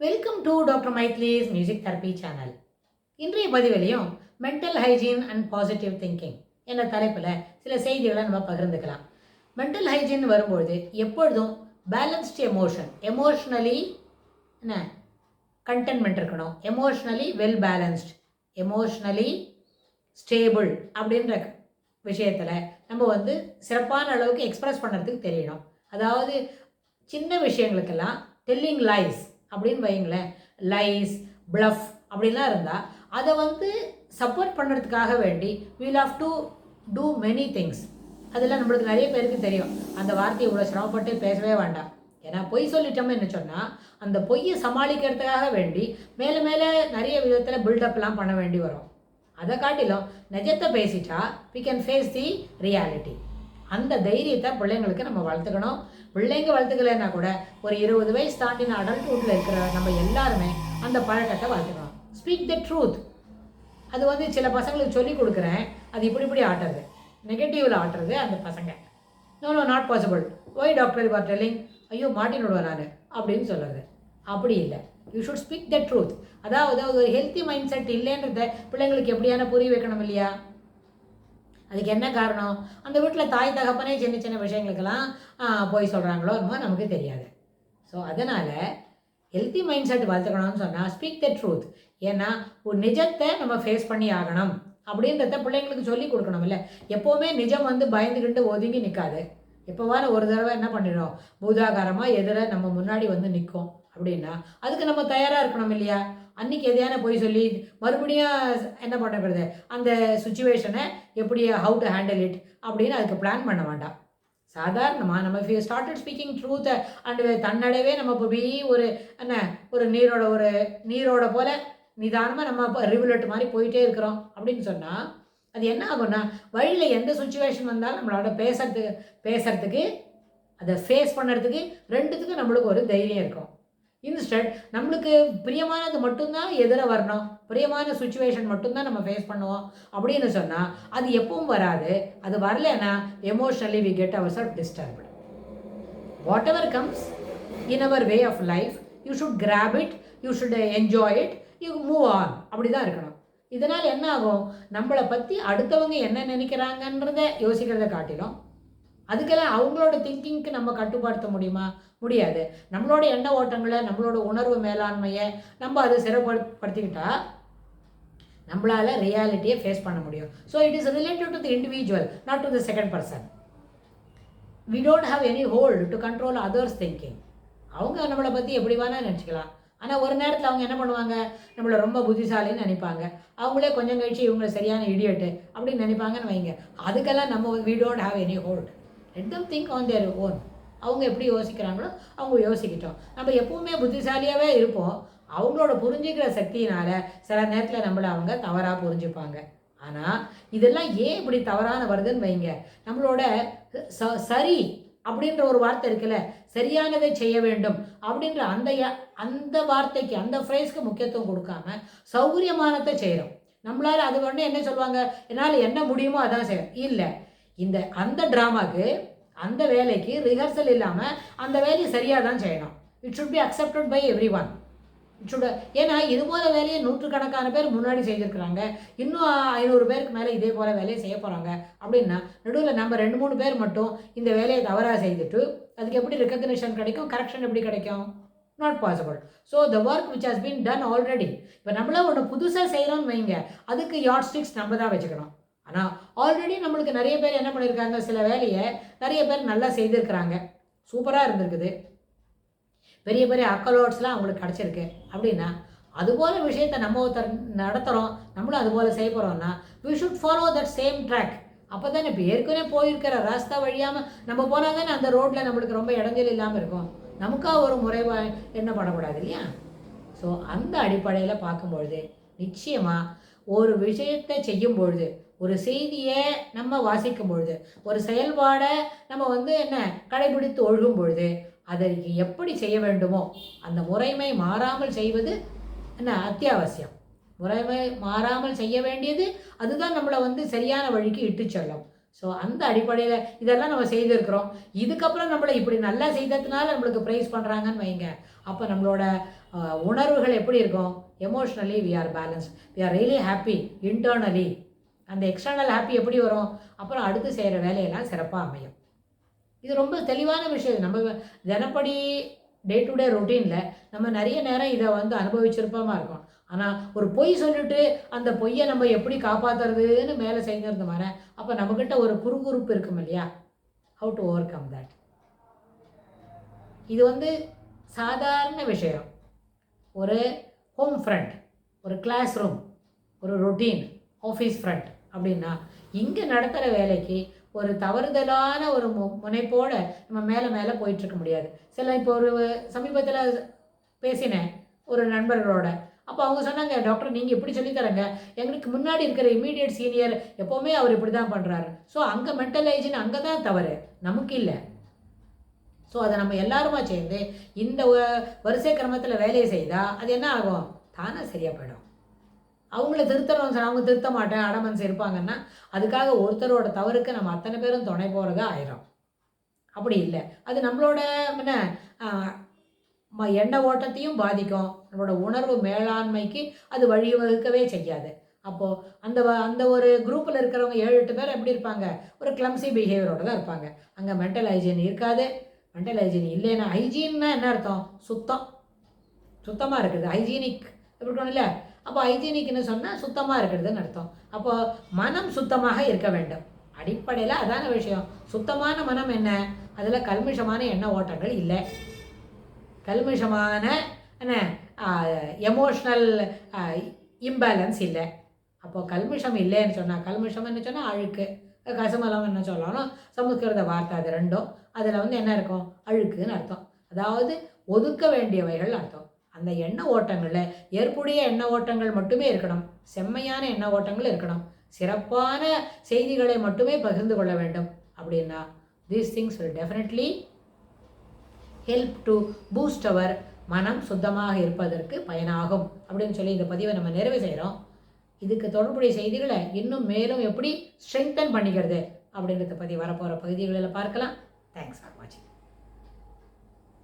Welcome to doctor Maithili's music therapy channel. இன்றைய பதிவிலையும் mental hygiene and positive thinking என்ற தலைப்பில் சில செய்திகளை நம்ம பகிர்ந்துக்கலாம். மென்டல் ஹைஜீன் வரும்பொழுது எப்பொழுதும் பேலன்ஸ்டு எமோஷ்னலி என்ன கண்டென்ட்மெண்ட் இருக்கணும், emotionally well balanced, emotionally stable அப்படின்ற விஷயத்தில் நம்ம சிறப்பான அளவுக்கு எக்ஸ்ப்ரெஸ் பண்ணுறதுக்கு தெரியணும். அதாவது சின்ன விஷயங்களுக்கெல்லாம் டெல்லிங் லைஸ் அப்படின்னு வைங்களேன், லைஸ் ப்ளஃப் அப்படிலாம் இருந்தால் அதை சப்போர்ட் பண்ணுறதுக்காக வேண்டி we'll have to do many things. அதெல்லாம் நம்மளுக்கு நிறைய பேருக்கு தெரியும். அந்த வார்த்தையை இவ்வளோ சிரமப்பட்டு பேசவே வேண்டாம். ஏன்னா பொய் சொல்லிட்டோம்னு என்ன சொன்னால் அந்த பொய்யை சமாளிக்கிறதுக்காக வேண்டி மேலே மேலே நிறைய விதத்தில் பில்டப்லாம் பண்ண வேண்டி வரும். அதை காட்டிலும் நிஜத்தை பேசிட்டா we can face the reality. அந்த தைரியத்தை பிள்ளைங்களுக்கு நம்ம வளர்த்துக்கணும். பிள்ளைங்க வளர்த்துக்கலைன்னா கூட ஒரு 20 வயசு தாண்டின அடல்ட்ஹுட்டில் இருக்கிற நம்ம எல்லாருமே அந்த பழக்கத்தை வளர்த்துக்கணும். Speak the truth. அது சில பசங்களுக்கு சொல்லி கொடுக்குறேன், அது இப்படி ஆட்டுறது, நெகட்டிவில் ஆட்டுறது அந்த பசங்க. No not possible, why doctor you are telling, ஐயோ மாட்டின் விடுவேன் நான் அப்படின்னு சொல்கிறது. அப்படி இல்லை, you should speak the truth. அதாவது ஒரு ஹெல்த்தி மைண்ட் செட் இல்லைன்றத பிள்ளைங்களுக்கு எப்படியான புரிய வைக்கணும் இல்லையா? அதுக்கு என்ன காரணம்? அந்த வீட்டில் தாய் தகப்பனே சின்ன சின்ன விஷயங்களுக்கெல்லாம் போய் சொல்கிறாங்களோ என்னமோ நமக்கு தெரியாது. ஸோ அதனால் ஹெல்த்தி மைண்ட் செட் வளர்த்துக்கணும்னு சொன்னால் ஸ்பீக் த ட்ரூத். ஏன்னா ஒரு நிஜத்தை நம்ம ஃபேஸ் பண்ணி ஆகணும் அப்படின்றத பிள்ளைங்களுக்கு சொல்லி கொடுக்கணும். இல்லை எப்போவுமே நிஜம் பயந்துக்கிட்டு ஒதுங்கி நிற்காது. எப்போவான ஒரு தடவை என்ன பண்ணிடும், பூதாகாரமாக எதிர நம்ம முன்னாடி நிற்கும். அப்படின்னா அதுக்கு நம்ம தயாராக இருக்கணும் இல்லையா? அன்றைக்கி எதையான போய் சொல்லி மறுபடியும் என்ன பண்ணக்கூடாது, அந்த சுச்சுவேஷனை எப்படி ஹவு டு ஹேண்டில் இட் அப்படின்னு அதுக்கு பிளான் பண்ண வேண்டாம். சாதாரணமாக நம்ம ஸ்டார்டட் ஸ்பீக்கிங் ட்ரூத்தை அண்டு தன்னடவே நம்ம போய் ஒரு நீரோட போல் நிதானமாக நம்ம ரிவுலட் மாதிரி போயிட்டே இருக்கிறோம் அப்படின்னு சொன்னால் அது என்ன ஆகும்னா வழியில் எந்த சுச்சுவேஷன் வந்தாலும் நம்மளோட பேசுறதுக்கு அதை ஃபேஸ் பண்ணுறதுக்கு ரெண்டுத்துக்கும் நம்மளுக்கு ஒரு தைரியம் இருக்கும். இன்ஸ்டன்ட் நம்மளுக்கு பிரியமானது மட்டும்தான் எதிர வரணும், பிரியமான சுச்சுவேஷன் மட்டும்தான் நம்ம ஃபேஸ் பண்ணுவோம் அப்படின்னு சொன்னால் அது எப்பவும் வராது. அது வரலைன்னா emotionally we get our self disturbed. Whatever comes in our way of life you should grab it, you should enjoy it, you move on. அப்படி தான் இருக்கணும். இதனால் என்ன ஆகும், நம்மளை பற்றி அடுத்தவங்க என்ன நினைக்கிறாங்கன்றத யோசிக்கிறத காட்டிலும் அதுக்கெல்லாம் அவங்களோட திங்கிங்க்கு நம்ம கட்டுப்படுத்த முடியுமா? முடியாது. நம்மளோட எண்ண ஓட்டங்களை, நம்மளோட உணர்வு மேலாண்மையை நம்ம அதை சிறப்படுத்திக்கிட்டா நம்மளால் ரியாலிட்டியை ஃபேஸ் பண்ண முடியும். So it is related to the individual, not to the second person. We don't have any hold to control others thinking. அவங்க நம்மளை பற்றி எப்படி வேணால் நினச்சிக்கலாம். ஆனால் ஒரு நேரத்தில் அவங்க என்ன பண்ணுவாங்க, நம்மளை ரொம்ப புத்திசாலின்னு நினைப்பாங்க. அவங்களே கொஞ்சம் கழிச்சு இவங்களை சரியான இடியட்டு அப்படின்னு நினைப்பாங்கன்னு வைங்க. அதுக்கெல்லாம் நம்ம we don't have any hold. Let them think on their own. அவங்க எப்படி யோசிக்கிறாங்களோ அவங்க யோசிக்கிட்டோம். நம்ம எப்பவுமே புத்திசாலியாகவே இருப்போம். அவங்களோட புரிஞ்சுக்கிற சக்தியினால் சில நேரத்தில் நம்மளை அவங்க தவறாக புரிஞ்சுப்பாங்க. ஆனால் இதெல்லாம் ஏன் இப்படி தவறான வருதுன்னு வைங்க, நம்மளோட சரி அப்படின்ற ஒரு வார்த்தை இருக்குல்ல, சரியானதை செய்ய வேண்டும் அப்படின்ற அந்த வார்த்தைக்கு, அந்த ஃப்ரேஸ்க்கு முக்கியத்துவம் கொடுக்காம சௌகரியமானதை செய்கிறோம். நம்மளால் அது என்ன சொல்லுவாங்க, என்னால் என்ன முடியுமோ அதான் செய்யணும். இல்லை, அந்த ட்ராமாவுக்கு, அந்த வேலைக்கு ரிஹர்சல் இல்லாமல் அந்த வேலையை சரியாக தான் செய்யணும். It should be accepted by everyone. ஏன்னா இது போல் வேலையை நூற்றுக்கணக்கான பேர் முன்னாடி செய்திருக்கிறாங்க. இன்னும் 500 பேருக்கு மேலே இதே போல் வேலையை செய்ய போகிறாங்க. அப்படின்னா நடுவில் நம்ம 2-3 பேர் மட்டும் இந்த வேலையை தவறாக செய்துட்டு அதுக்கு எப்படி ரெக்கக்னிஷன் கிடைக்கும், கரெக்ஷன் எப்படி கிடைக்கும்? Not possible. So the work which has been done already. இப்போ நம்மள ஒன்று புதுசாக செய்கிறோன்னு வைங்க, அதுக்கு யார்ட் ஸ்டிக்ஸ் நம்ம தான் வச்சுக்கணும். ஆனால் ஆல்ரெடி நம்மளுக்கு நிறைய பேர் என்ன பண்ணியிருக்காங்க, சில வேலையை நிறைய பேர் நல்லா செய்திருக்கிறாங்க, சூப்பராக இருந்திருக்குது, பெரிய பெரிய அக்கலோட்ஸ்லாம் அவங்களுக்கு கிடச்சிருக்கு. அப்படின்னா அதுபோல் விஷயத்தை நம்ம நடத்துகிறோம், நம்மளும் அதுபோல் செய்ய போகிறோம்னா we should follow that same track. அப்போ தானே இப்போ ஏற்கனவே போயிருக்கிற ராஸ்தா வழியாமல் நம்ம போனால் தானே அந்த ரோட்டில் நம்மளுக்கு ரொம்ப இடைஞ்சல் இல்லாமல் இருக்கும். நமக்காக ஒரு முறைவா என்ன பண்ணக்கூடாது இல்லையா? ஸோ அந்த அடிப்படையில் பார்க்கும்பொழுது நிச்சயமாக ஒரு விஷயத்தை செய்யும் பொழுது, ஒரு செய்தியை நம்ம வாசிக்கும் பொழுது, ஒரு செயல்பாடை நம்ம கடைபிடித்து ஒழுகும் பொழுது அதற்கு எப்படி செய்ய வேண்டுமோ அந்த முறைமை மாறாமல் செய்வது அத்தியாவசியம். முறைமை மாறாமல் செய்ய வேண்டியது அதுதான் நம்மளை சரியான வழிக்கு இட்டு செல்லும். ஸோ அந்த அடிப்படையில் இதெல்லாம் நம்ம செய்திருக்கிறோம். இதுக்கப்புறம் நம்மளை இப்படி நல்லா செய்ததுனால நம்மளுக்கு ப்ரைஸ் பண்ணுறாங்கன்னு வைங்க, அப்போ நம்மளோட உணர்வுகள் எப்படி இருக்கும்? Emotionally we are balanced, we are really happy internally. அந்த எக்ஸ்டர்னல் ஹாப்பி எப்படி வரும்? அப்புறம் அடுத்து செய்கிற வேலையெல்லாம் சிறப்பாக அமையும். இது ரொம்ப தெளிவான விஷயம். நம்ம தினப்படி டே டு டே ரொட்டீனில் நம்ம நிறைய நேரம் இதை அனுபவிச்சிருப்போமா இருக்கும். ஆனால் ஒரு பொய் சொல்லிட்டு அந்த பொய்யை நம்ம எப்படி காப்பாற்றுறதுன்னு மேலே செஞ்சிருந்தோமான அப்போ நம்மக்கிட்ட ஒரு குறுகுறுப்பு இருக்கும் இல்லையா? How to over come that? இது சாதாரண விஷயம். ஒரு ஹோம் ஃப்ரண்ட், ஒரு கிளாஸ் ரூம், ஒரு ரொட்டீன், ஆஃபீஸ் ஃப்ரண்ட் அப்படின்னா இங்கே நடத்துகிற வேலைக்கு ஒரு தவறுதலான ஒரு முனைப்போடு நம்ம மேலே போயிட்டுருக்க முடியாது. இப்போ ஒரு சமீபத்தில் பேசினேன் ஒரு நண்பர்களோட. அப்போ அவங்க சொன்னாங்க, டாக்டர் நீங்கள் இப்படி சொல்லித்தரங்க, எங்களுக்கு முன்னாடி இருக்கிற இம்மீடியட் சீனியர் எப்போவுமே அவர் இப்படி தான் பண்ணுறாரு. ஸோ அங்கே மென்டல் ஹைஜீன் அங்கே தான் தவறு, நமக்கு இல்லை. ஸோ அதை நம்ம எல்லாருமா சேர்ந்து இந்த வரிசை கிரமத்தில் வேலையை செய்தால் அது என்ன ஆகும்? தானாக சரியாக போயிடும். அவங்கள திருத்தணும் சார், அவங்க திருத்த மாட்டேன் அடமன்ஸ் இருப்பாங்கன்னா அதுக்காக ஒருத்தரோட தவறுக்கு நம்ம அத்தனை பேரும் துணை போகிறதா ஆயிரும். அப்படி இல்லை. அது நம்மளோட என்ன எண்ண ஓட்டத்தையும் பாதிக்கும், நம்மளோட உணர்வு மேலாண்மைக்கு அது வழிவகுக்கவே செய்யாது. அப்போது அந்த ஒரு குரூப்பில் இருக்கிறவங்க 7-8 பேர் எப்படி இருப்பாங்க? ஒரு கிளம்சி பிஹேவியரோடு தான் இருப்பாங்க. அங்கே மென்டல் ஹைஜீன் இருக்காது. மென்டல் ஹைஜீன் இல்லைன்னா, ஹைஜீன்னா என்ன அர்த்தம்? சுத்தமாக இருக்குது. ஹைஜீனிக் எப்படி இருக்கணும் இல்லை? அப்போ ஹைஜீனிக்னு சொன்னால் சுத்தமாக இருக்கிறதுன்னு அர்த்தம். அப்போது மனம் சுத்தமாக இருக்க வேண்டும். அடிப்படையில் அதான விஷயம். சுத்தமான மனம் என்ன? அதில் கல்மிஷமான எண்ண ஓட்டங்கள் இல்லை, கல்மிஷமான என்ன எமோஷ்னல் இம்பேலன்ஸ் இல்லை. அப்போது கல்மிஷம் இல்லைன்னு சொன்னால், கல்மிஷம் என்ன சொன்னால் அழுக்கு, கசமலம் என்ன சொல்லணும் சமஸ்கிருத வார்த்தை, அது ரெண்டும். அதில் என்ன இருக்கும்? அழுக்குன்னு அர்த்தம். அதாவது ஒதுக்க வேண்டியவைகள் அர்த்தம். அந்த எண்ண ஓட்டங்களில் ஏற்புடைய எண்ண ஓட்டங்கள் மட்டுமே இருக்கணும், செம்மையான எண்ண ஓட்டங்கள் இருக்கணும், சிறப்பான செய்திகளை மட்டுமே பகிர்ந்து கொள்ள வேண்டும். அப்படின்னா these things will definitely help to boost our மனம் சுத்தமாக இருப்பதற்கு பயனாகும் அப்படின்னு சொல்லி இந்த பதிவை நம்ம நிறைவு செய்கிறோம். இதுக்கு தொடர்புடைய செய்திகளை இன்னும் மேலும் எப்படி ஸ்ட்ரெங்தன் பண்ணிக்கிறது அப்படின்றத பற்றி வரப்போகிற பகுதிகளில் பார்க்கலாம். தேங்க்ஸ் ஃபார் வாட்சிங்.